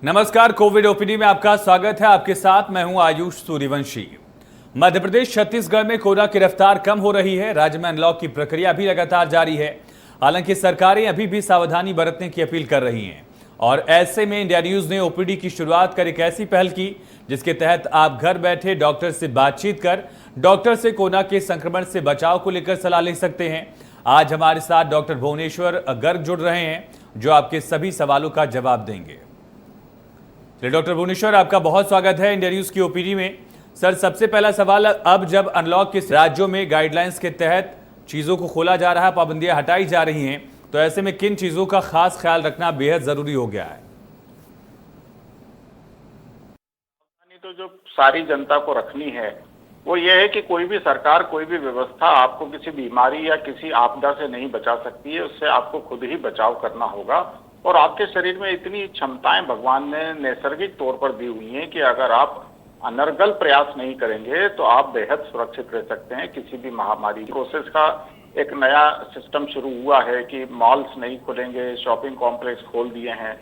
नमस्कार, Covid OPD में आपका स्वागत है। आपके साथ मैं हूं आयुष सूर्यवंशी। मध्य प्रदेश छत्तीसगढ़ में कोरोना की रफ्तार कम हो रही है। राज्य में अनलॉक की प्रक्रिया भी लगातार जारी है। हालांकि सरकारें अभी भी सावधानी बरतने की अपील कर रही हैं और ऐसे में इंडिया न्यूज ने ओपीडी की शुरुआत कर एक ऐसी पहल की जिसके तहत आप घर बैठे डॉक्टर से बातचीत कर डॉक्टर से कोरोना के संक्रमण से बचाव को लेकर सलाह ले सकते हैं। आज हमारे साथ डॉक्टर भुवनेश्वर गर्ग जुड़ रहे हैं जो आपके सभी सवालों का जवाब देंगे। डॉक्टर भुवनेश्वर, आपका बहुत स्वागत है इंडिया न्यूज की ओपीडी में। सर, सबसे पहला सवाल, अब जब अनलॉक के राज्यों में गाइडलाइंस के तहत चीजों को खोला जा रहा है, पाबंदियां हटाई जा रही हैं, तो ऐसे में किन चीजों का खास ख्याल रखना बेहद जरूरी हो गया है? तो जो सारी जनता को रखनी है वो ये है कि कोई भी सरकार, कोई भी व्यवस्था आपको किसी बीमारी या किसी आपदा से नहीं बचा सकती है। उससे आपको खुद ही बचाव करना होगा और आपके शरीर में इतनी क्षमताएं भगवान ने नैसर्गिक तौर पर दी हुई हैं कि अगर आप अनर्गल प्रयास नहीं करेंगे तो आप बेहद सुरक्षित रह सकते हैं किसी भी महामारी। प्रोसेस का एक नया सिस्टम शुरू हुआ है कि मॉल्स नहीं खुलेंगे, शॉपिंग कॉम्प्लेक्स खोल दिए हैं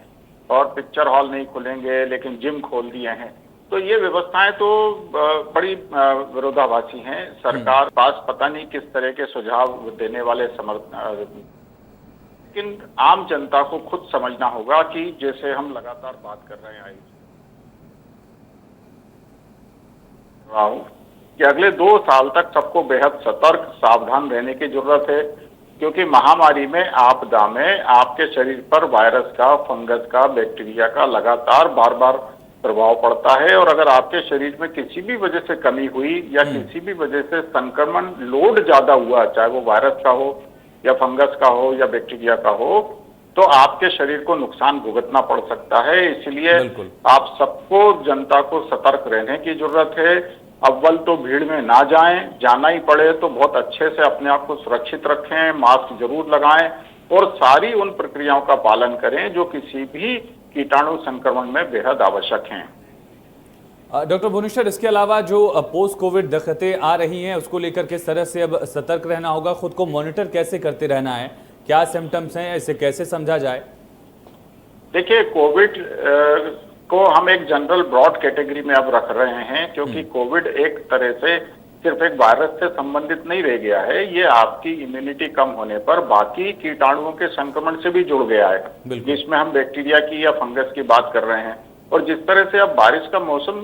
और पिक्चर हॉल नहीं खुलेंगे लेकिन जिम खोल दिए हैं। तो ये व्यवस्थाएं तो बड़ी विरोधाभासी हैं। सरकार पास पता नहीं किस तरह के सुझाव देने वाले लेकिन आम जनता को खुद समझना होगा कि जैसे हम लगातार बात कर रहे हैं कि अगले 2 साल तक सबको बेहद सतर्क, सावधान रहने की जरूरत है, क्योंकि महामारी में, आपदा में आपके शरीर पर वायरस का, फंगस का, बैक्टीरिया का लगातार बार बार प्रभाव पड़ता है। और अगर आपके शरीर में किसी भी वजह से कमी हुई या किसी भी वजह से संक्रमण लोड ज्यादा हुआ, चाहे वो वायरस का हो या फंगस का हो या बैक्टीरिया का हो, तो आपके शरीर को नुकसान भुगतना पड़ सकता है। इसलिए आप सबको, जनता को सतर्क रहने की जरूरत है। अव्वल तो भीड़ में ना जाएं, जाना ही पड़े तो बहुत अच्छे से अपने आप को सुरक्षित रखें, मास्क जरूर लगाएं और सारी उन प्रक्रियाओं का पालन करें जो किसी भी कीटाणु संक्रमण में बेहद आवश्यक हैं। डॉक्टर भुवनेश्वर, इसके अलावा जो पोस्ट कोविड दिक्कतें आ रही हैं उसको लेकर किस तरह से अब सतर्क रहना होगा, खुद को मॉनिटर कैसे करते रहना है, क्या सिम्टम्स हैं, इसे कैसे समझा जाए? देखिए, कोविड को हम एक जनरल ब्रॉड कैटेगरी में अब रख रहे हैं, क्योंकि कोविड एक तरह से सिर्फ एक वायरस से संबंधित नहीं रह गया है। ये आपकी इम्यूनिटी कम होने पर बाकी कीटाणुओं के संक्रमण से भी जुड़ गया है, जिसमें हम बैक्टीरिया की या फंगस की बात कर रहे हैं। और जिस तरह से अब बारिश का मौसम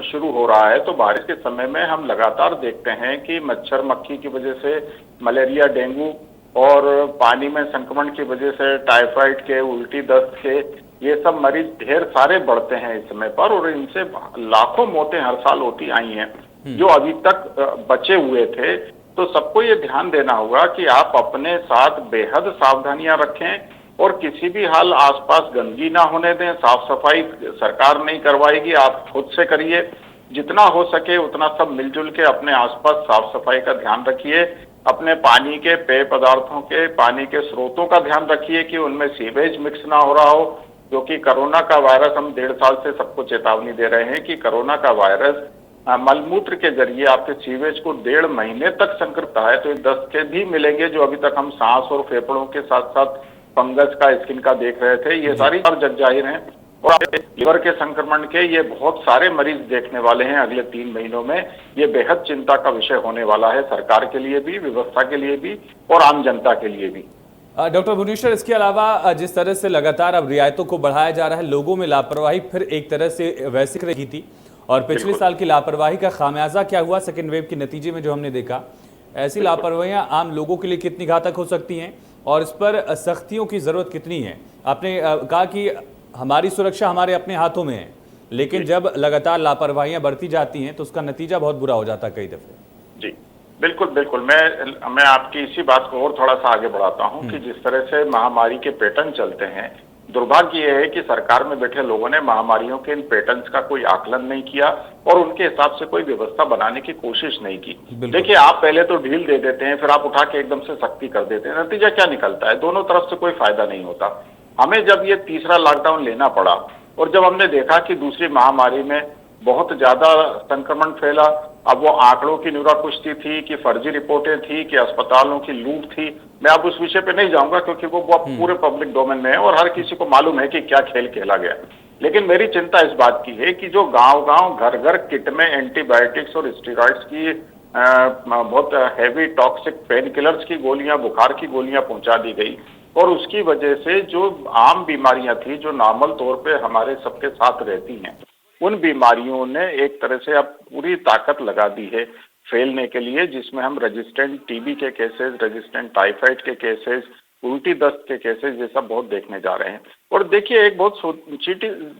शुरू हो रहा है, तो बारिश के समय में हम लगातार देखते हैं कि मच्छर मक्खी की वजह से मलेरिया, डेंगू और पानी में संक्रमण की वजह से टाइफाइड के, उल्टी दस्त के, ये सब मरीज ढेर सारे बढ़ते हैं इस समय पर और इनसे लाखों मौतें हर साल होती आई हैं जो अभी तक बचे हुए थे। तो सबको ये ध्यान देना होगा कि आप अपने साथ बेहद सावधानियां रखें और किसी भी हाल आसपास गंदगी ना होने दें। साफ सफाई सरकार नहीं करवाएगी, आप खुद से करिए। जितना हो सके उतना सब मिलजुल के अपने आसपास साफ सफाई का ध्यान रखिए। अपने पानी के, पेय पदार्थों के, पानी के स्रोतों का ध्यान रखिए कि उनमें सीवेज मिक्स ना हो रहा हो, क्योंकि कोरोना का वायरस, हम 1.5 साल से सबको चेतावनी दे रहे हैं कि कोरोना का वायरस मलमूत्र के जरिए आपके सीवेज को 1.5 महीने तक संक्रमता है। तो 10 के भी मिलेंगे जो अभी तक हम सांस और फेफड़ों के साथ साथ फंगस का, स्किन का देख रहे थे। ये सारी जग जाहिर हैं और लिवर के संक्रमण के ये बहुत सारे मरीज देखने वाले हैं अगले 3 महीनों में। ये बेहद चिंता का विषय होने वाला है, सरकार के लिए भी, व्यवस्था के लिए भी और आम जनता के लिए भी। डॉक्टर भुवनेश्वर, इसके अलावा जिस तरह से लगातार अब रियायतों को बढ़ाया जा रहा है, लोगों में लापरवाही फिर एक तरह से वैसे रही थी और पिछले साल की लापरवाही का खामियाजा क्या हुआ सेकेंड वेव के नतीजे में जो हमने देखा, ऐसी लापरवाहियां आम लोगों के लिए कितनी घातक हो सकती हैं और इस पर सख्तियों की जरूरत कितनी है? आपने कहा कि हमारी सुरक्षा हमारे अपने हाथों में है, लेकिन जब लगातार लापरवाहियां बढ़ती जाती हैं तो उसका नतीजा बहुत बुरा हो जाता है कई दफे। जी बिल्कुल बिल्कुल, मैं आपकी इसी बात को और थोड़ा सा आगे बढ़ाता हूं कि जिस तरह से महामारी के पैटर्न चलते हैं, दुर्भाग्य यह है कि सरकार में बैठे लोगों ने महामारियों के इन पैटर्न्स का कोई आकलन नहीं किया और उनके हिसाब से कोई व्यवस्था बनाने की कोशिश नहीं की। देखिए, आप पहले तो ढील दे देते हैं, फिर आप उठा के एकदम से सख्ती कर देते हैं, नतीजा क्या निकलता है? दोनों तरफ से कोई फायदा नहीं होता। हमें जब ये तीसरा लॉकडाउन लेना पड़ा और जब हमने देखा कि दूसरी महामारी में बहुत ज्यादा संक्रमण फैला, अब वो आंकड़ों की नुराकुश्ती थी कि फर्जी रिपोर्टें थी कि अस्पतालों की लूट थी, मैं अब उस विषय पे नहीं जाऊंगा क्योंकि वो पूरे पब्लिक डोमेन में है और हर किसी को मालूम है कि क्या खेल खेला गया। लेकिन मेरी चिंता इस बात की है कि जो गांव-गांव, घर-घर किट में एंटीबायोटिक्स और स्टेरॉइड्स की बहुत हैवी टॉक्सिक पेन किलर्स की गोलियां, बुखार की गोलियां पहुंचा दी गई और उसकी वजह से जो आम बीमारियां थी, जो नॉर्मल तौर पे हमारे सबके साथ रहती हैं, उन बीमारियों ने एक तरह से अब पूरी ताकत लगा दी है फैलने के लिए, जिसमें हम रेजिस्टेंट टीबी के केसेस, रेजिस्टेंट टाइफाइड के केसेस, उल्टी दस्त के केसेस ये सब बहुत देखने जा रहे हैं। और देखिए एक बहुत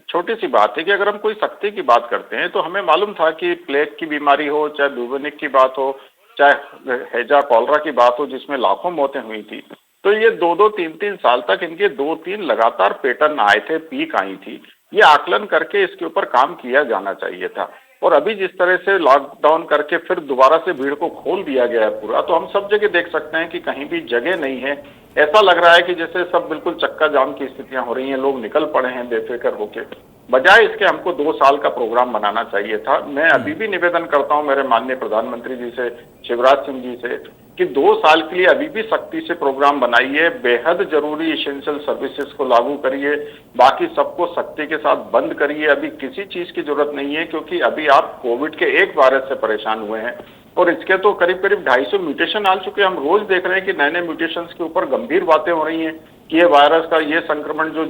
छोटी सी बात है कि अगर हम कोई सख्ती की बात करते हैं तो हमें मालूम था कि प्लेग की बीमारी हो, चाहे ब्यूबेनिक की बात हो, चाहे हैजा कॉलरा की बात हो जिसमें लाखों मौतें हुई थी, तो ये 2-2, 3-3 साल तक इनके 2-3 लगातार पैटर्न आए थे, पीक आई थी। ये आकलन करके इसके ऊपर काम किया जाना चाहिए था। और अभी जिस तरह से लॉकडाउन करके फिर दोबारा से भीड़ को खोल दिया गया है पूरा, तो हम सब जगह देख सकते हैं कि कहीं भी जगह नहीं है। ऐसा लग रहा है कि जैसे सब बिल्कुल चक्का जाम की स्थितियां हो रही हैं, लोग निकल पड़े हैं बेफिक्र होके। बजाय इसके हमको 2 साल का प्रोग्राम बनाना चाहिए था। मैं अभी भी निवेदन करता हूं मेरे माननीय प्रधानमंत्री जी से, शिवराज सिंह जी से, कि 2 साल के लिए अभी भी सख्ती से प्रोग्राम बनाइए, बेहद जरूरी इसेंशियल सर्विसेज को लागू करिए, बाकी सबको सख्ती के साथ बंद करिए। अभी किसी चीज की जरूरत नहीं है, क्योंकि अभी आप कोविड के एक वायरस से परेशान हुए हैं और इसके तो करीब करीब 250 म्यूटेशन आ चुके हैं। हम रोज देख रहे हैं कि नए नए म्यूटेशंस के ऊपर गंभीर बातें हो रही हैं कि ये वायरस का ये संक्रमण जो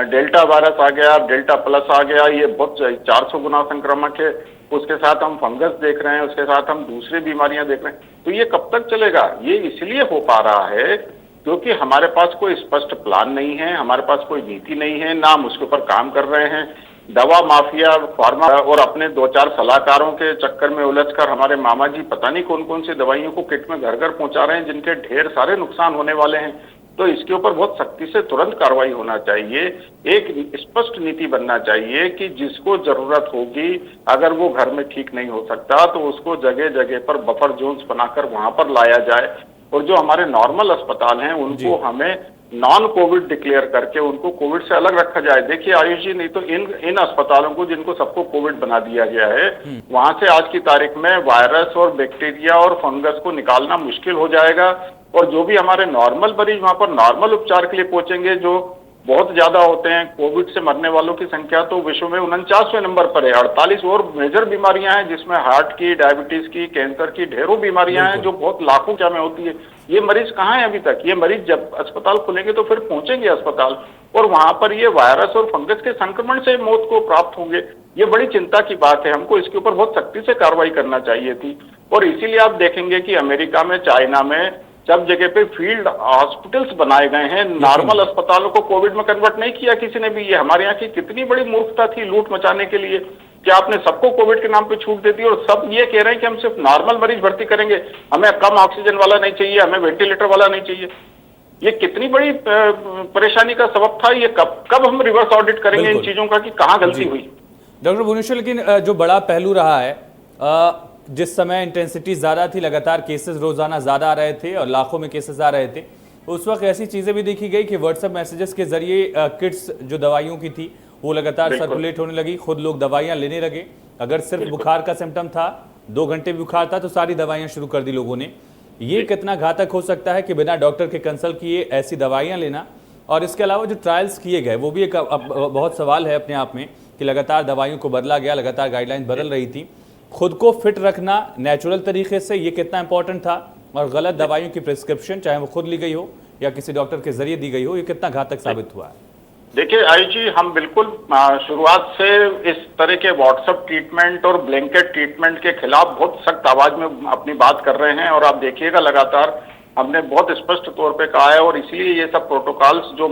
डेल्टा वायरस आ गया, डेल्टा प्लस आ गया, ये बहुत 400 गुना संक्रामक है। उसके साथ हम फंगस देख रहे हैं, उसके साथ हम दूसरी बीमारियां देख रहे हैं। तो ये कब तक चलेगा? ये इसलिए हो पा रहा है क्योंकि हमारे पास कोई स्पष्ट प्लान नहीं है, हमारे पास कोई नीति नहीं है, ना हम उसके ऊपर काम कर रहे हैं। दवा माफिया, फार्मा और अपने 2-4 सलाहकारों के चक्कर में उलझकर हमारे मामा जी पता नहीं कौन कौन सी दवाइयों को किट में घर घर पहुंचा रहे हैं, जिनके ढेर सारे नुकसान होने वाले हैं। तो इसके ऊपर बहुत सख्ती से तुरंत कार्रवाई होना चाहिए। एक स्पष्ट नीति बनना चाहिए कि जिसको जरूरत होगी, अगर वो घर में ठीक नहीं हो सकता तो उसको जगह जगह पर बफर जोन्स बनाकर वहां पर लाया जाए। और जो हमारे नॉर्मल अस्पताल हैं उनको हमें नॉन कोविड डिक्लेयर करके उनको कोविड से अलग रखा जाए। देखिए आयुष जी, नहीं तो इन अस्पतालों को जिनको सबको कोविड बना दिया गया है, वहां से आज की तारीख में वायरस और बैक्टीरिया और फंगस को निकालना मुश्किल हो जाएगा। और जो भी हमारे नॉर्मल मरीज वहां पर नॉर्मल उपचार के लिए पहुंचेंगे, जो बहुत ज्यादा होते हैं, कोविड से मरने वालों की संख्या तो विश्व में 49वें नंबर पर है। 48 और मेजर बीमारियां हैं जिसमें हार्ट की, डायबिटीज की, कैंसर की ढेरों बीमारियां हैं जो बहुत लाखों क्या में होती है। ये मरीज कहाँ है अभी तक? ये मरीज जब अस्पताल खुलेंगे तो फिर पहुंचेंगे अस्पताल और वहां पर ये वायरस और फंगस के संक्रमण से मौत को प्राप्त होंगे। ये बड़ी चिंता की बात है। हमको इसके ऊपर बहुत सख्ती से कार्रवाई करना चाहिए थी। और इसीलिए आप देखेंगे कि अमेरिका में, चाइना में सब जगह पे फील्ड हॉस्पिटल्स बनाए गए हैं। नॉर्मल अस्पतालों को कोविड में कन्वर्ट नहीं किया किसी ने भी। ये हमारे यहाँ की कितनी बड़ी मूर्खता थी लूट मचाने के लिए कि आपने सबको कोविड के नाम पे छूट दे दी और सब ये कह रहे हैं कि हम सिर्फ नॉर्मल मरीज भर्ती करेंगे, हमें कम ऑक्सीजन वाला नहीं चाहिए, हमें वेंटिलेटर वाला नहीं चाहिए। ये कितनी बड़ी परेशानी का सबब था। ये कब हम रिवर्स ऑडिट करेंगे इन चीजों का कि कहाँ गलती हुई? डॉक्टर भुवनेश्वर, लेकिन जो बड़ा पहलू रहा है, जिस समय इंटेंसिटी ज़्यादा थी, लगातार केसेस रोजाना ज़्यादा आ रहे थे और लाखों में केसेस आ रहे थे, उस वक्त ऐसी चीज़ें भी देखी गई कि व्हाट्सएप मैसेजेस के जरिए किट्स जो दवाइयों की थी वो लगातार सर्कुलेट होने लगी, खुद लोग दवाइयाँ लेने लगे। अगर सिर्फ बुखार का सिम्टम था, 2 घंटे भी बुखार था तो सारी दवाइयाँ शुरू कर दी लोगों ने। ये कितना घातक हो सकता है कि बिना डॉक्टर के कंसल्ट किए ऐसी दवाइयाँ लेना? और इसके अलावा जो ट्रायल्स किए गए वो भी एक बहुत सवाल है अपने आप में कि लगातार दवाइयों को बदला गया, लगातार गाइडलाइन बदल रही थी। खुद को फिट रखना नेचुरल तरीके से, ये कितना इंपॉर्टेंट था? और गलत दवाइयों की प्रिस्क्रिप्शन, चाहे वो खुद ली गई हो या किसी डॉक्टर के जरिए दी गई हो, ये कितना घातक साबित हुआ है? देखिए आयुष जी, हम बिल्कुल शुरुआत से इस तरह के व्हाट्सएप ट्रीटमेंट और ब्लैंकेट ट्रीटमेंट के खिलाफ बहुत सख्त आवाज में अपनी बात कर रहे हैं। और आप देखिएगा लगातार हमने बहुत स्पष्ट तौर पे कहा है। और इसलिए ये सब प्रोटोकॉल्स जो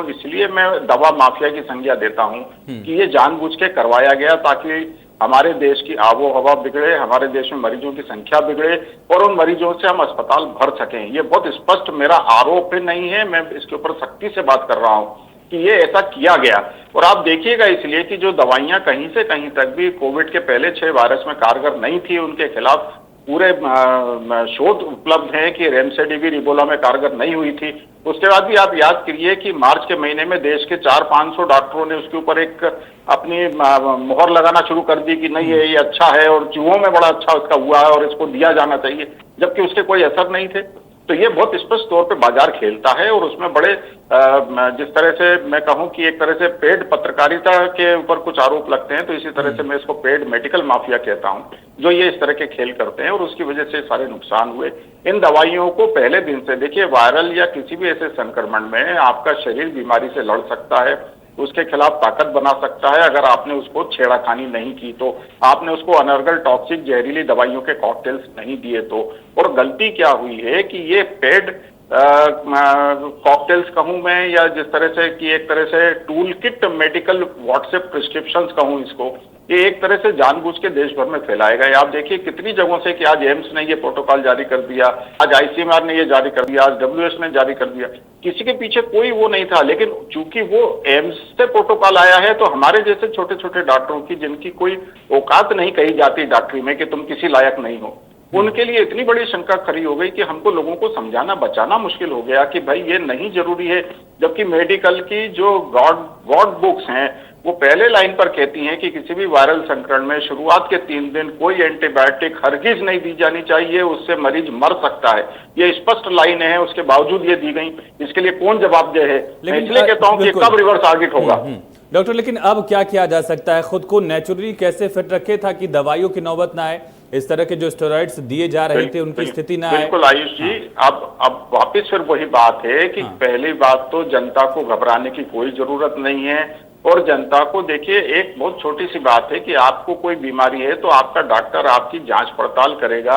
इसलिए मैं दवा माफिया की संज्ञा देता हूं कि ये जानबूझ के करवाया गया ताकि हमारे देश की आबो हवा बिगड़े, हमारे देश में मरीजों की संख्या बिगड़े और उन मरीजों से हम अस्पताल भर सकें। ये बहुत स्पष्ट मेरा आरोप नहीं है, मैं इसके ऊपर सख्ती से बात कर रहा हूं कि ये ऐसा किया गया। और आप देखिएगा इसलिए कि जो दवाइयां कहीं से कहीं तक भी कोविड के पहले 6 वायरस में कारगर नहीं थी, उनके खिलाफ पूरे शोध उपलब्ध हैं कि रेमडेसिविर इबोला में कारगर नहीं हुई थी। उसके बाद भी आप याद करिए कि मार्च के महीने में देश के 400-500 डॉक्टरों ने उसके ऊपर एक अपनी मोहर लगाना शुरू कर दी कि नहीं ये अच्छा है और चूहों में बड़ा अच्छा उसका हुआ है और इसको दिया जाना चाहिए, जबकि उसके कोई असर नहीं थे। तो ये बहुत स्पष्ट तौर पे बाजार खेलता है और उसमें बड़े जिस तरह से मैं कहूं कि एक तरह से पेड पत्रकारिता के ऊपर कुछ आरोप लगते हैं, तो इसी तरह से मैं इसको पेड मेडिकल माफिया कहता हूं, जो ये इस तरह के खेल करते हैं और उसकी वजह से सारे नुकसान हुए। इन दवाइयों को पहले दिन से देखिए, वायरल या किसी भी ऐसे संक्रमण में आपका शरीर बीमारी से लड़ सकता है, उसके खिलाफ ताकत बना सकता है अगर आपने उसको छेड़ाखानी नहीं की तो, आपने उसको अनर्गल टॉक्सिक जहरीली दवाइयों के कॉकटेल्स नहीं दिए तो। और गलती क्या हुई है कि ये पेड कॉकटेल्स कहूं मैं, या जिस तरह से कि एक तरह से tool kit medical WhatsApp prescriptions कहूं इसको, ये एक तरह से जानबूझ के देश भर में फैलाए गए। आप देखिए कितनी जगहों से कि आज एम्स ने ये प्रोटोकॉल जारी कर दिया, आज आईसीएमआर ने ये जारी कर दिया, आज डब्ल्यूएच ने जारी कर दिया। किसी के पीछे कोई वो नहीं था, लेकिन चूंकि वो एम्स से प्रोटोकॉल आया है तो हमारे जैसे छोटे छोटे डॉक्टरों की, जिनकी कोई औकात नहीं कही जाती डॉक्टरी में कि तुम किसी लायक नहीं हो, उनके लिए इतनी बड़ी शंका खड़ी हो गई कि हमको लोगों को समझाना बचाना मुश्किल हो गया कि भाई ये नहीं जरूरी है। जबकि मेडिकल की जो गॉड बुक्स हैं वो पहले लाइन पर कहती हैं कि किसी भी वायरल संक्रमण में शुरुआत के 3 दिन कोई एंटीबायोटिक हरगिज नहीं दी जानी चाहिए, उससे मरीज मर सकता है। ये स्पष्ट लाइन है, उसके बावजूद ये दी गई। इसके लिए कौन जवाबदेह है? मैं इसलिए कहता हूं कि कब रिवर्स ऑडिट होगा। डॉक्टर, लेकिन अब क्या किया जा सकता है? खुद को नेचुरली कैसे फिट रखे ताकि दवाइयों की नौबत ना आए, इस तरह के जो स्टेरॉइड्स दिए जा रहे थे उनकी स्थिति ना आए? बिल्कुल आयुष जी, अब वापिस फिर वही बात है कि पहली बात तो जनता को घबराने की कोई जरूरत नहीं है। और जनता को देखिए, एक बहुत छोटी सी बात है कि आपको कोई बीमारी है तो आपका डॉक्टर आपकी जांच पड़ताल करेगा,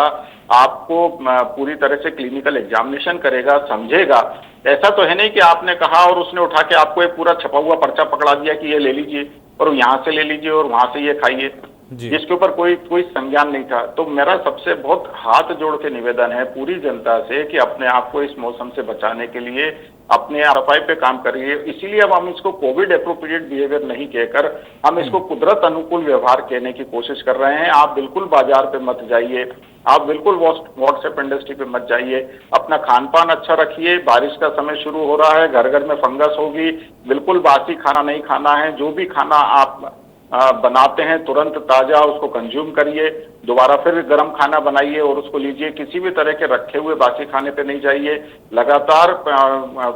आपको पूरी तरह से क्लिनिकल एग्जामिनेशन करेगा, समझेगा। ऐसा तो है नहीं कि आपने कहा और उसने उठा के आपको एक पूरा छपा हुआ पर्चा पकड़ा दिया कि ये ले लीजिए और यहाँ से ले लीजिए और वहां से ये खाइए, जिसके ऊपर कोई संज्ञान नहीं था। तो मेरा सबसे बहुत हाथ जोड़ के निवेदन है पूरी जनता से कि अपने आप को इस मौसम से बचाने के लिए अपने सफाई पे काम करिए। इसीलिए अब हम इसको कोविड एप्रोप्रिएट बिहेवियर नहीं कहकर हम इसको कुदरत अनुकूल व्यवहार कहने की कोशिश कर रहे हैं। आप बिल्कुल बाजार पे मत जाइए, आप बिल्कुल व्हाट्सएप इंडस्ट्री पे मत जाइए, अपना खान पान अच्छा रखिए। बारिश का समय शुरू हो रहा है, घर घर में फंगस होगी, बिल्कुल बासी खाना नहीं खाना है। जो भी खाना आप बनाते हैं तुरंत ताजा उसको कंज्यूम करिए, दोबारा फिर गर्म खाना बनाइए और उसको लीजिए। किसी भी तरह के रखे हुए बासी खाने पे नहीं जाइए। लगातार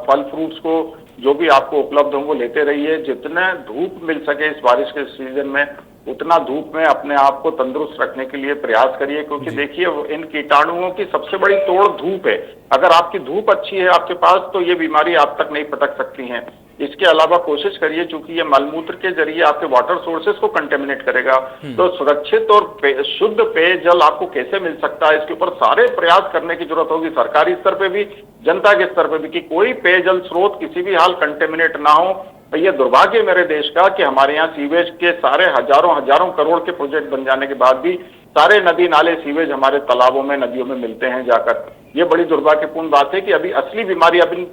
फल फ्रूट्स को जो भी आपको उपलब्ध हो वो लेते रहिए। जितने धूप मिल सके इस बारिश के सीजन में उतना धूप में अपने आप को तंदुरुस्त रखने के लिए प्रयास करिए, क्योंकि देखिए इन कीटाणुओं की सबसे बड़ी तोड़ धूप है। अगर आपकी धूप अच्छी है आपके पास तो ये बीमारी आप तक नहीं पटक सकती हैं। इसके अलावा कोशिश करिए, चूंकि ये मलमूत्र के जरिए आपके वाटर सोर्सेस को कंटेमिनेट करेगा, तो सुरक्षित और शुद्ध पेयजल आपको कैसे मिल सकता है, इसके ऊपर सारे प्रयास करने की जरूरत होगी, सरकारी स्तर पे भी, जनता के स्तर पे भी, कि कोई पेयजल स्रोत किसी भी हाल कंटेमिनेट ना हो। ये दुर्भाग्य मेरे देश का कि हमारे यहाँ सीवेज के सारे हजारों करोड़ के प्रोजेक्ट बन जाने के बाद भी सारे नदी नाले सीवेज हमारे तालाबों में नदियों में मिलते हैं जाकर। ये बड़ी दुर्भाग्यपूर्ण बात है कि अभी असली बीमारी अभी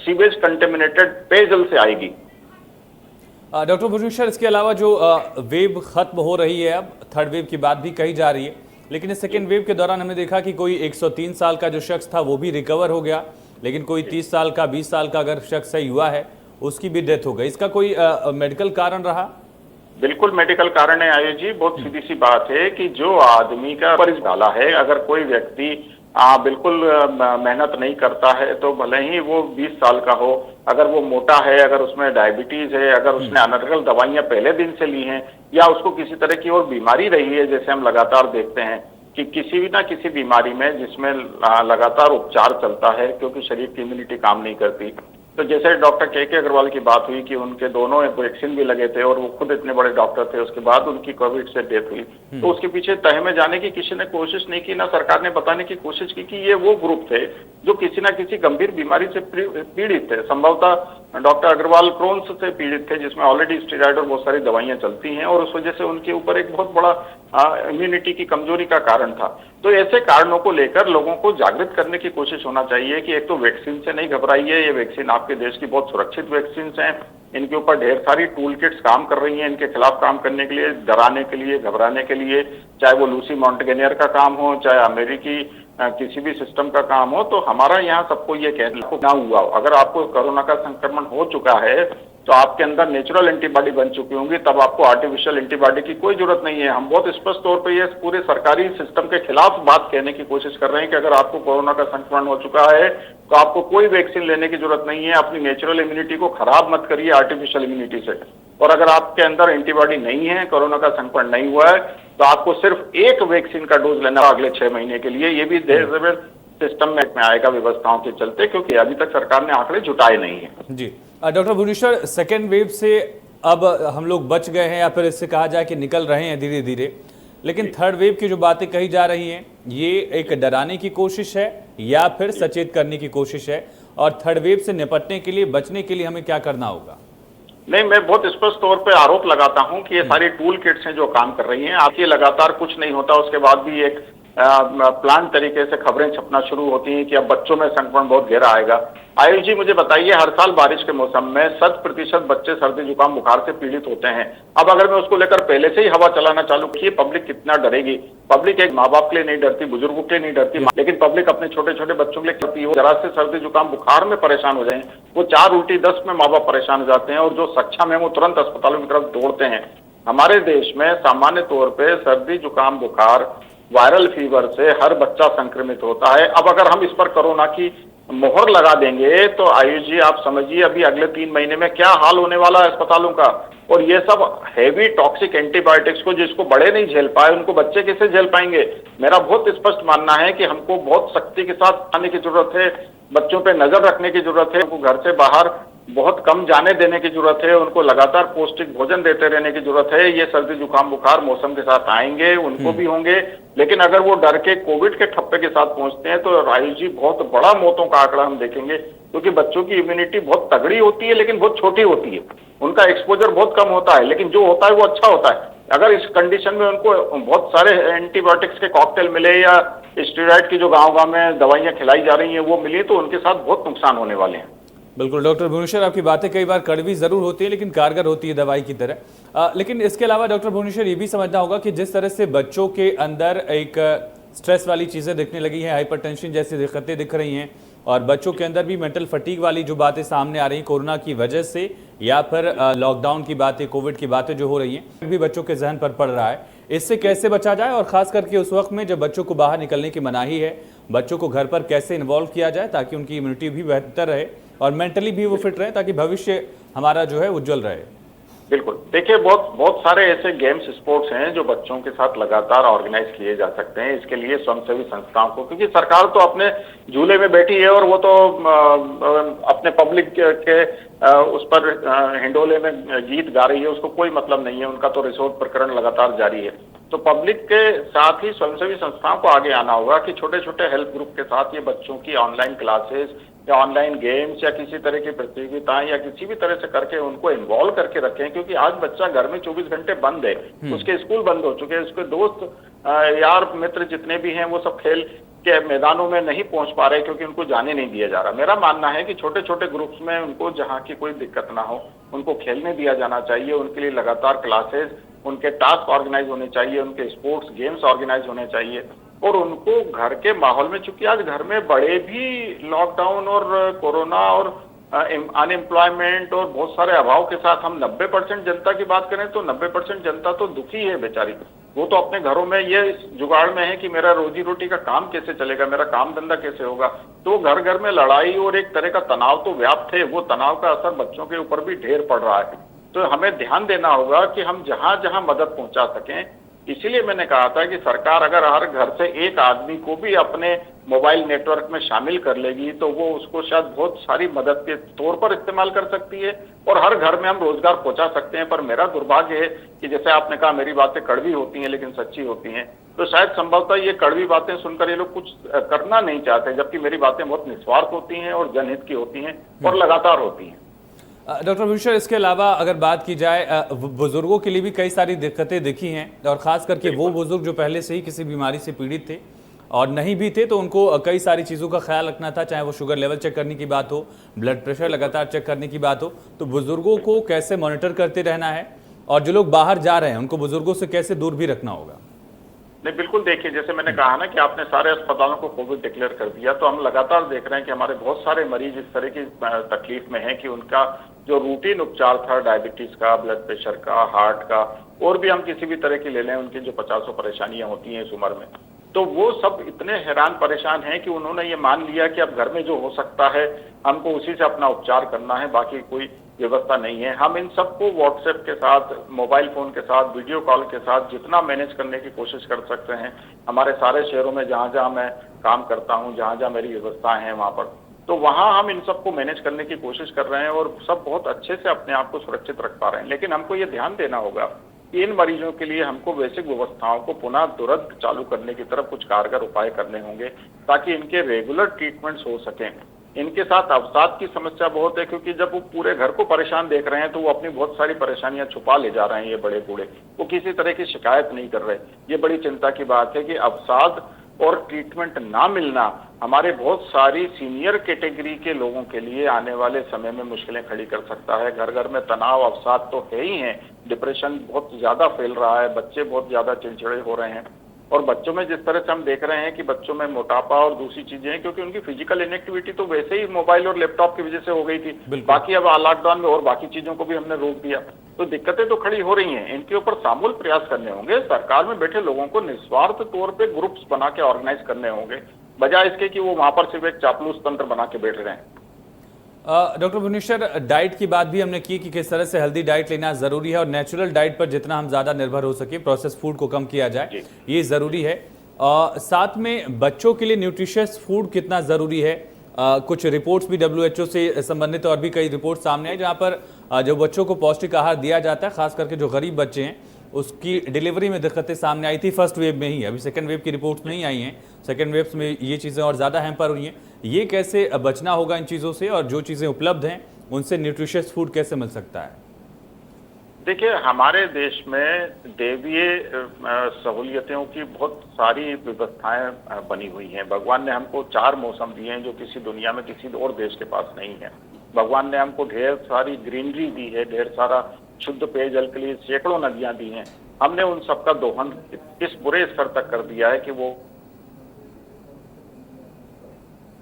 सीवेज कंटेमिनेटेड पेयजल से आएगी। डॉक्टर भुवनेश्वर, इसके अलावा जो वेव खत्म हो रही है, अब थर्ड वेव की बात भी कही जा रही है, लेकिन इस सेकेंड वेव के दौरान हमने देखा कि कोई 103 साल का जो शख्स था वो भी रिकवर हो गया, लेकिन कोई 30 साल का 20 साल का अगर शख्स है, युवा है, उसकी भी डेथ हो गई। इसका कोई मेडिकल कारण रहा? बिल्कुल मेडिकल कारण है आयुष जी। बहुत सीधी सी बात है कि जो आदमी का परिस डाला है, अगर कोई व्यक्ति बिल्कुल मेहनत नहीं करता है तो भले ही वो 20 साल का हो, अगर वो मोटा है, अगर उसमें डायबिटीज है, अगर उसने अनर्गल दवाइयां पहले दिन से ली हैं, या उसको किसी तरह की और बीमारी रही है, जैसे हम लगातार देखते हैं कि किसी भी ना किसी बीमारी में जिसमें लगातार उपचार चलता है क्योंकि शरीर की इम्यूनिटी काम नहीं करती। तो जैसे डॉक्टर के अग्रवाल की बात हुई कि उनके दोनों वैक्सीन भी लगे थे और वो खुद इतने बड़े डॉक्टर थे, उसके बाद उनकी कोविड से डेथ हुई, तो उसके पीछे तह में जाने की किसी ने कोशिश नहीं की, ना सरकार ने बताने की कोशिश की कि ये वो ग्रुप थे जो किसी ना किसी गंभीर बीमारी से पीड़ित थे। संभवतः डॉक्टर अग्रवाल क्रोन्स से पीड़ित थे, जिसमें ऑलरेडी स्टेरॉइड और बहुत सारी दवाइयां चलती हैं, और उस वजह से उनके ऊपर एक बहुत बड़ा इम्यूनिटी की कमजोरी का कारण था। तो ऐसे कारणों को लेकर लोगों को जागृत करने की कोशिश होना चाहिए कि एक तो वैक्सीन से नहीं घबराइए, ये वैक्सीन आपके देश की बहुत सुरक्षित वैक्सीन हैं, इनके ऊपर ढेर सारी टूल किट्स काम कर रही हैं इनके खिलाफ काम करने के लिए, डराने के लिए, घबराने के लिए, चाहे वो लूसी मॉन्टेगेनियर का काम हो, चाहे अमेरिकी किसी भी सिस्टम का काम हो। तो हमारा यहाँ सबको ये कहना ना हुआ, अगर आपको कोरोना का संक्रमण हो चुका है तो आपके अंदर नेचुरल एंटीबॉडी बन चुकी होंगी, तब आपको आर्टिफिशियल एंटीबॉडी की कोई जरूरत नहीं है। हम बहुत स्पष्ट तौर पे ये पूरे सरकारी सिस्टम के खिलाफ बात कहने की कोशिश कर रहे हैं कि अगर आपको कोरोना का संक्रमण हो चुका है तो आपको कोई वैक्सीन लेने की जरूरत नहीं है। अपनी नेचुरल इम्यूनिटी को खराब मत करिए आर्टिफिशियल इम्यूनिटी से। और अगर आपके अंदर एंटीबॉडी नहीं है, कोरोना का संक्रमण नहीं हुआ है, तो आपको सिर्फ एक वैक्सीन का डोज लेना अगले 6 महीने के लिए। ये भी सिस्टम में आएगा व्यवस्थाओं के चलते, क्योंकि अभी तक सरकार ने आंकड़े जुटाए नहीं है। जी डॉक्टर भुवनेश्वर, सेकेंड वेव से अब हम लोग बच गए हैं या फिर इससे कहा जाए कि निकल रहे हैं धीरे धीरे, लेकिन थर्ड वेव की जो बातें कही जा रही हैं ये एक डराने की कोशिश है या फिर सचेत करने की कोशिश है, और थर्ड वेव से निपटने के लिए, बचने के लिए हमें क्या करना होगा? नहीं, मैं बहुत स्पष्ट तौर पे आरोप लगाता हूं कि ये सारी टूल किट्स हैं जो काम कर रही हैं। आपकी लगातार कुछ नहीं होता, उसके बाद भी एक प्लान तरीके से खबरें छपना शुरू होती हैं कि अब बच्चों में संक्रमण बहुत गहरा आएगा। आयुष जी, मुझे बताइए, हर साल बारिश के मौसम में 100% बच्चे सर्दी जुकाम बुखार से पीड़ित होते हैं। अब अगर मैं उसको लेकर पहले से ही हवा चलाना चालू की, पब्लिक कितना डरेगी। पब्लिक एक माँ बाप के लिए नहीं डरती, बुजुर्गों के लिए नहीं डरती, लेकिन पब्लिक अपने छोटे छोटे बच्चों के लिए डरती हो। जरा से सर्दी जुकाम बुखार में परेशान हो जाए, वो 4 उल्टी 10 में माँ बाप परेशान हो जाते हैं, और जो सक्षम है वो तुरंत अस्पतालों की तरफ दौड़ते हैं। हमारे देश में सामान्य तौर पर सर्दी जुकाम बुखार, वायरल फीवर से हर बच्चा संक्रमित होता है। अब अगर हम इस पर कोरोना की मोहर लगा देंगे तो आयुष जी, आप समझिए अभी अगले 3 महीने में क्या हाल होने वाला है अस्पतालों का। और ये सब हेवी टॉक्सिक एंटीबायोटिक्स को जिसको बड़े नहीं झेल पाए, उनको बच्चे कैसे झेल पाएंगे। मेरा बहुत स्पष्ट मानना है कि हमको बहुत सख्ती के साथ आने की जरूरत है, बच्चों पे नजर रखने की जरूरत है, उनको घर से बाहर बहुत कम जाने देने की जरूरत है, उनको लगातार पौष्टिक भोजन देते रहने की जरूरत है। ये सर्दी जुकाम बुखार मौसम के साथ आएंगे, उनको भी होंगे, लेकिन अगर वो डर के कोविड के ठप्पे के साथ पहुंचते हैं तो आयुष जी बहुत बड़ा मौतों का आंकड़ा हम देखेंगे, क्योंकि बच्चों की इम्यूनिटी बहुत तगड़ी होती है लेकिन बहुत छोटी होती है, उनका एक्सपोजर बहुत कम होता है, लेकिन जो होता है वो अच्छा होता है। अगर इस कंडीशन में उनको बहुत सारे एंटीबायोटिक्स के कॉकटेल मिले या स्टेरॉइड की जो गाँव में दवाइयाँ खिलाई जा रही हैं वो मिली, तो उनके साथ बहुत नुकसान होने वाले हैं। बिल्कुल डॉक्टर भुवनेश्वर, आपकी बातें कई बार कड़वी जरूर होती है लेकिन कारगर होती है दवाई की तरह। लेकिन इसके अलावा डॉक्टर भुवनेश्वर, ये भी समझना होगा कि जिस तरह से बच्चों के अंदर एक स्ट्रेस वाली चीज़ें दिखने लगी हैं, हाइपरटेंशन जैसी दिक्कतें दिख रही हैं, और बच्चों के अंदर भी मेंटल फटीग वाली जो बातें सामने आ रही हैं कोरोना की वजह से, या फिर लॉकडाउन की बातें, कोविड की बातें जो हो रही हैं, भी बच्चों के जहन पर पड़ रहा है। इससे कैसे बचा जाए, और खास करके उस वक्त में जब बच्चों को बाहर निकलने की मनाही है, बच्चों को घर पर कैसे इन्वॉल्व किया जाए ताकि उनकी इम्यूनिटी भी बेहतर रहे और मेंटली भी वो फिट रहे, ताकि भविष्य हमारा जो है उज्जवल रहे। बिल्कुल, देखिए बहुत सारे ऐसे गेम्स स्पोर्ट्स हैं जो बच्चों के साथ लगातार ऑर्गेनाइज किए जा सकते हैं। इसके लिए स्वयंसेवी संस्थाओं को, क्योंकि सरकार तो अपने झूले में बैठी है और वो तो अपने पब्लिक के उस पर हिंडोले में गीत गा रही है, उसको कोई मतलब नहीं है, उनका तो रिसोर्ट प्रकरण लगातार जारी है। तो पब्लिक के साथ ही स्वयंसेवी संस्थाओं को आगे आना होगा कि छोटे छोटे हेल्प ग्रुप के साथ ये बच्चों की ऑनलाइन क्लासेस या ऑनलाइन गेम्स या किसी तरह की प्रतियोगिताएं या किसी भी तरह से करके उनको इन्वॉल्व करके रखें, क्योंकि आज बच्चा घर में 24 घंटे बंद है, उसके स्कूल बंद हो चुके हैं, उसके दोस्त यार मित्र जितने भी हैं वो सब खेल के मैदानों में नहीं पहुंच पा रहे क्योंकि उनको जाने नहीं दिया जा रहा। मेरा मानना है कि छोटे छोटे ग्रुप्स में उनको जहाँ की कोई दिक्कत ना हो उनको खेलने दिया जाना चाहिए, उनके लिए लगातार क्लासेस, उनके टास्क ऑर्गेनाइज होने चाहिए, उनके स्पोर्ट्स गेम्स ऑर्गेनाइज होने चाहिए, और उनको घर के माहौल में, चूंकि आज घर में बड़े भी लॉकडाउन और कोरोना और अनएम्प्लॉयमेंट और बहुत सारे अभाव के साथ, हम 90% जनता की बात करें तो 90% जनता तो दुखी है बेचारी। वो तो अपने घरों में ये जुगाड़ में है कि मेरा रोजी रोटी का काम कैसे चलेगा, मेरा काम धंधा कैसे होगा। तो घर घर में लड़ाई और एक तरह का तनाव तो व्याप्त है, वो तनाव का असर बच्चों के ऊपर भी ढेर पड़ रहा है। तो हमें ध्यान देना होगा कि हम जहां जहां मदद पहुंचा सकें। इसीलिए मैंने कहा था कि सरकार अगर हर घर से एक आदमी को भी अपने मोबाइल नेटवर्क में शामिल कर लेगी तो वो उसको शायद बहुत सारी मदद के तौर पर इस्तेमाल कर सकती है और हर घर में हम रोजगार पहुंचा सकते हैं। पर मेरा दुर्भाग्य है कि जैसे आपने कहा मेरी बातें कड़वी होती हैं लेकिन सच्ची होती हैं, तो शायद संभवतः ये कड़वी बातें सुनकर ये लोग कुछ करना नहीं चाहते, जबकि मेरी बातें बहुत निस्वार्थ होती हैं और जनहित की होती हैं और लगातार होती हैं। डॉक्टर भुवनेश्वर, इसके अलावा अगर बात की जाए, बुजुर्गों के लिए भी कई सारी दिक्कतें दिखी हैं, और खास करके वो बुजुर्ग जो पहले से ही किसी बीमारी से पीड़ित थे और नहीं भी थे तो उनको कई सारी चीज़ों का ख्याल रखना था, चाहे वो शुगर लेवल चेक करने की बात हो, ब्लड प्रेशर लगातार चेक करने की बात हो। तो बुजुर्गों को कैसे मॉनिटर करते रहना है, और जो लोग बाहर जा रहे हैं उनको बुजुर्गों से कैसे दूर भी रखना होगा? नहीं, बिल्कुल देखिए, जैसे मैंने कहा ना कि आपने सारे अस्पतालों को कोविड डिक्लेयर कर दिया, तो हम लगातार देख रहे हैं कि हमारे बहुत सारे मरीज इस तरह की तकलीफ में हैं कि उनका जो रूटीन उपचार था डायबिटीज का, ब्लड प्रेशर का, हार्ट का, और भी हम किसी भी तरह की ले लें, उनकी जो 50 परेशानियां होती हैं इस उम्र में, तो वो सब इतने हैरान परेशान हैं कि उन्होंने ये मान लिया कि अब घर में जो हो सकता है हमको उसी से अपना उपचार करना है, बाकी कोई व्यवस्था नहीं है। हम इन सबको व्हाट्सएप के साथ, मोबाइल फोन के साथ, वीडियो कॉल के साथ जितना मैनेज करने की कोशिश कर सकते हैं, हमारे सारे शहरों में जहां जहां मैं काम करता हूं, जहां जहां मेरी व्यवस्थाएं हैं वहां पर, तो वहां हम इन सबको मैनेज करने की कोशिश कर रहे हैं और सब बहुत अच्छे से अपने आप को सुरक्षित रख पा रहे हैं। लेकिन हमको ये ध्यान देना होगा कि इन मरीजों के लिए हमको बेसिक व्यवस्थाओं को पुनः तुरंत चालू करने की तरफ कुछ कारगर उपाय करने होंगे, ताकि इनके रेगुलर ट्रीटमेंट्स हो सकें। इनके साथ अवसाद की समस्या बहुत है, क्योंकि जब वो पूरे घर को परेशान देख रहे हैं तो वो अपनी बहुत सारी परेशानियां छुपा ले जा रहे हैं। ये बड़े बूढ़े वो किसी तरह की शिकायत नहीं कर रहे। ये बड़ी चिंता की बात है कि अवसाद और ट्रीटमेंट ना मिलना हमारे बहुत सारी सीनियर कैटेगरी के लोगों के लिए आने वाले समय में मुश्किलें खड़ी कर सकता है। घर घर में तनाव, अवसाद तो है ही है, डिप्रेशन बहुत ज्यादा फैल रहा है, बच्चे बहुत ज्यादा चिड़चिड़े हो रहे हैं, और बच्चों में जिस तरह से हम देख रहे हैं कि बच्चों में मोटापा और दूसरी चीजें हैं, क्योंकि उनकी फिजिकल इनएक्टिविटी तो वैसे ही मोबाइल और लैपटॉप की वजह से हो गई थी, बाकी अब लॉकडाउन में और बाकी चीजों को भी हमने रोक दिया, तो दिक्कतें तो खड़ी हो रही हैं। इनके ऊपर सामूल प्रयास करने होंगे। सरकार में बैठे लोगों को निस्वार्थ तौर पे ग्रुप्स बना के ऑर्गेनाइज करने होंगे, बजाय इसके कि वो वहां पर सिर्फ एक चापलूस तंत्र बना के बैठ रहे हैं। डॉक्टर भुवनेश्वर, डाइट की बात भी हमने की कि किस तरह से हेल्दी डाइट लेना जरूरी है और नेचुरल डाइट पर जितना हम ज्यादा निर्भर हो सके, प्रोसेस फूड को कम किया जाए, ये जरूरी है। साथ में बच्चों के लिए न्यूट्रिशियस फूड कितना जरूरी है? कुछ रिपोर्ट्स भी WHO से संबंधित और भी कई रिपोर्ट सामने आई, जहां पर जो बच्चों को पौष्टिक आहार दिया जाता है, खास करके जो गरीब बच्चे हैं, उसकी डिलीवरी में दिक्कतें सामने आई थी फर्स्ट वेव में ही। अभी सेकंड वेव की रिपोर्ट्स नहीं आई हैं, सेकंड वेव में ये चीज़ें और ज़्यादा हैम्पर हुई हैं। ये कैसे बचना होगा इन चीज़ों से, और जो चीज़ें उपलब्ध हैं उनसे न्यूट्रिशियस फूड कैसे मिल सकता है? देखिए, हमारे देश में दैवीय सहूलियतों की बहुत सारी व्यवस्थाएं बनी हुई हैं। भगवान ने हमको 4 मौसम दिए हैं जो किसी दुनिया में किसी और देश के पास नहीं है। भगवान ने हमको ढेर सारी ग्रीनरी दी है, ढेर सारा शुद्ध पेयजल के लिए सैकड़ों नदियां दी हैं। हमने उन सबका दोहन इस बुरे स्तर तक कर दिया है कि वो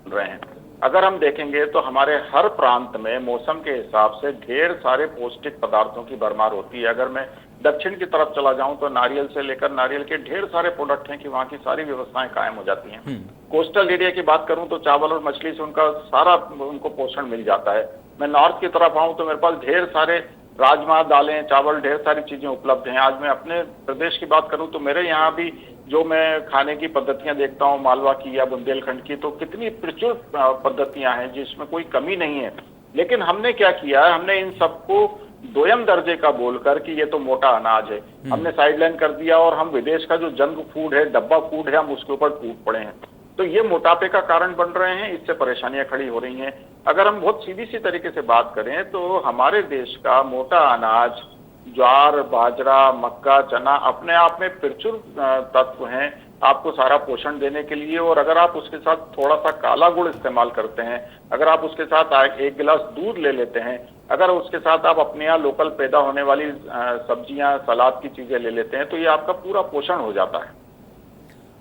रहे हैं। अगर हम देखेंगे तो हमारे हर प्रांत में मौसम के हिसाब से ढेर सारे पौष्टिक पदार्थों की भरमार होती है। अगर मैं दक्षिण की तरफ चला जाऊं तो नारियल से लेकर नारियल के ढेर सारे प्रोडक्ट हैं कि वहां की सारी व्यवस्थाएं कायम हो जाती हैं। कोस्टल एरिया की बात करूं तो चावल और मछली से उनका सारा उनको पोषण मिल जाता है। मैं नॉर्थ की तरफ आऊं तो मेरे पास ढेर सारे राजमा, दालें, चावल, ढेर सारी चीजें उपलब्ध हैं। आज मैं अपने प्रदेश की बात करूं तो मेरे यहाँ भी जो मैं खाने की पद्धतियां देखता हूं, मालवा की या बुंदेलखंड की, तो कितनी प्रचुर पद्धतियां हैं जिसमें कोई कमी नहीं है। लेकिन हमने क्या किया है, हमने इन सबको दोयम दर्जे का बोलकर कि ये तो मोटा अनाज है, हमने साइडलाइन कर दिया और हम विदेश का जो जंक फूड है, डब्बा फूड है, हम उसके ऊपर टूट पड़े हैं। तो ये मोटापे का कारण बन रहे हैं, इससे परेशानियां खड़ी हो रही हैं। अगर हम बहुत सीधी सी तरीके से बात करें तो हमारे देश का मोटा अनाज, ज्वार, बाजरा, मक्का, चना अपने आप में प्रचुर तत्व हैं आपको सारा पोषण देने के लिए। और अगर आप उसके साथ थोड़ा सा काला गुड़ इस्तेमाल करते हैं, अगर आप उसके साथ 1 गिलास दूध ले लेते हैं, अगर उसके साथ आप अपने यहाँ लोकल पैदा होने वाली सब्जियां, सलाद की चीजें ले लेते हैं, तो ये आपका पूरा पोषण हो जाता है।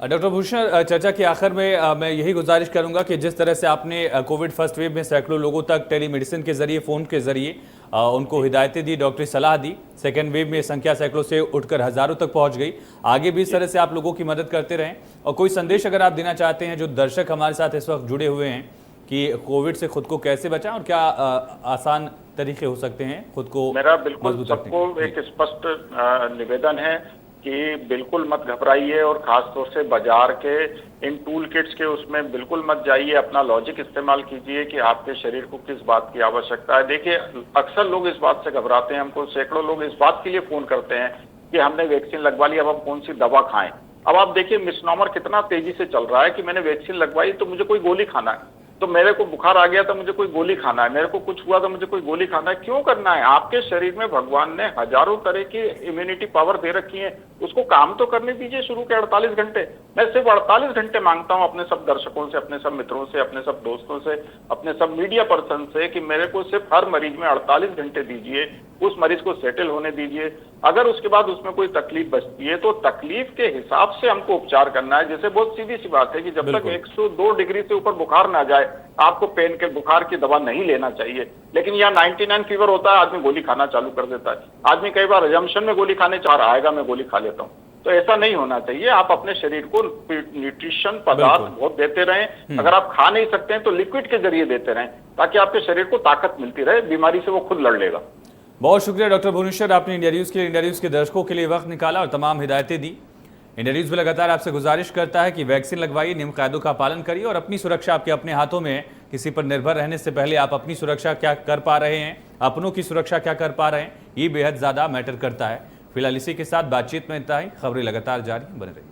डॉक्टर भूषण, चर्चा के आखिर में मैं यही गुजारिश करूंगा कि जिस तरह से आपने कोविड फर्स्ट वेव में सैकड़ों लोगों तक टेलीमेडिसिन के जरिए, फ़ोन के जरिए उनको हिदायतें दी, डॉक्टरी सलाह दी, सेकेंड वेव में संख्या सैकड़ों से उठकर हज़ारों तक पहुंच गई। आगे भी इस तरह से आप लोगों की मदद करते रहें। और कोई संदेश अगर आप देना चाहते हैं, जो दर्शक हमारे साथ इस वक्त जुड़े हुए हैं, कि कोविड से खुद को कैसे बचाएं और क्या आसान तरीके हो सकते हैं खुद को? मेरा बिल्कुल सबको एक स्पष्ट निवेदन है कि बिल्कुल मत घबराइए, और खास तौर से बाजार के इन टूल किट्स के उसमें बिल्कुल मत जाइए। अपना लॉजिक इस्तेमाल कीजिए कि आपके शरीर को किस बात की आवश्यकता है। देखिए, अक्सर लोग इस बात से घबराते हैं। हमको सैकड़ों लोग इस बात के लिए फोन करते हैं कि हमने वैक्सीन लगवा ली, अब हम कौन सी दवा खाएं। अब आप देखिए मिसनॉमर कितना तेजी से चल रहा है कि मैंने वैक्सीन लगवाई तो मुझे कोई गोली खाना है, तो मेरे को बुखार आ गया तो मुझे कोई गोली खाना है, मेरे को कुछ हुआ तो मुझे कोई गोली खाना है। क्यों करना है? आपके शरीर में भगवान ने हजारों तरह की इम्यूनिटी पावर दे रखी है, उसको काम तो करने दीजिए शुरू के 48 घंटे। मैं सिर्फ 48 घंटे मांगता हूं अपने सब दर्शकों से, अपने सब मित्रों से, अपने सब दोस्तों से, अपने सब मीडिया पर्सन से कि मेरे को सिर्फ हर मरीज में 48 घंटे दीजिए, उस मरीज को सेटल होने दीजिए। अगर उसके बाद उसमें कोई तकलीफ बचती है तो तकलीफ के हिसाब से हमको उपचार करना है। जैसे बहुत सीधी सी बात है कि जब तक 102 डिग्री से ऊपर बुखार ना जाए आपको पेन के बुखार की दवा नहीं लेना चाहिए। लेकिन यहाँ 99 फीवर होता है, आदमी गोली खाना चालू कर देता है। आदमी कई बार रिजम्पशन में गोली खाने चाह रहा आएगा, मैं गोली खा लेता हूँ। तो ऐसा नहीं होना चाहिए। आप अपने शरीर को न्यूट्रिशन पदार्थ बहुत देते रहें। अगर आप खा नहीं सकते हैं तो लिक्विड के जरिए देते रहें, ताकि आपके शरीर को ताकत मिलती रहे, बीमारी से वो खुद लड़ लेगा। बहुत शुक्रिया डॉक्टर भुवनेश्वर, आपने इंडिया न्यूज़ के दर्शकों के लिए वक्त निकाला और तमाम हिदायतें दी। इंडिया न्यूज़ भी लगातार आपसे गुजारिश करता है कि वैक्सीन लगवाइए, नियम कायदों का पालन करिए और अपनी सुरक्षा आपके अपने हाथों में है। किसी पर निर्भर रहने से पहले आप अपनी सुरक्षा क्या कर पा रहे हैं, अपनों की सुरक्षा क्या कर पा रहे हैं, ये बेहद ज़्यादा मैटर करता है। फिलहाल इसी के साथ बातचीत में इतना ही। खबरें लगातार जारी बने रही।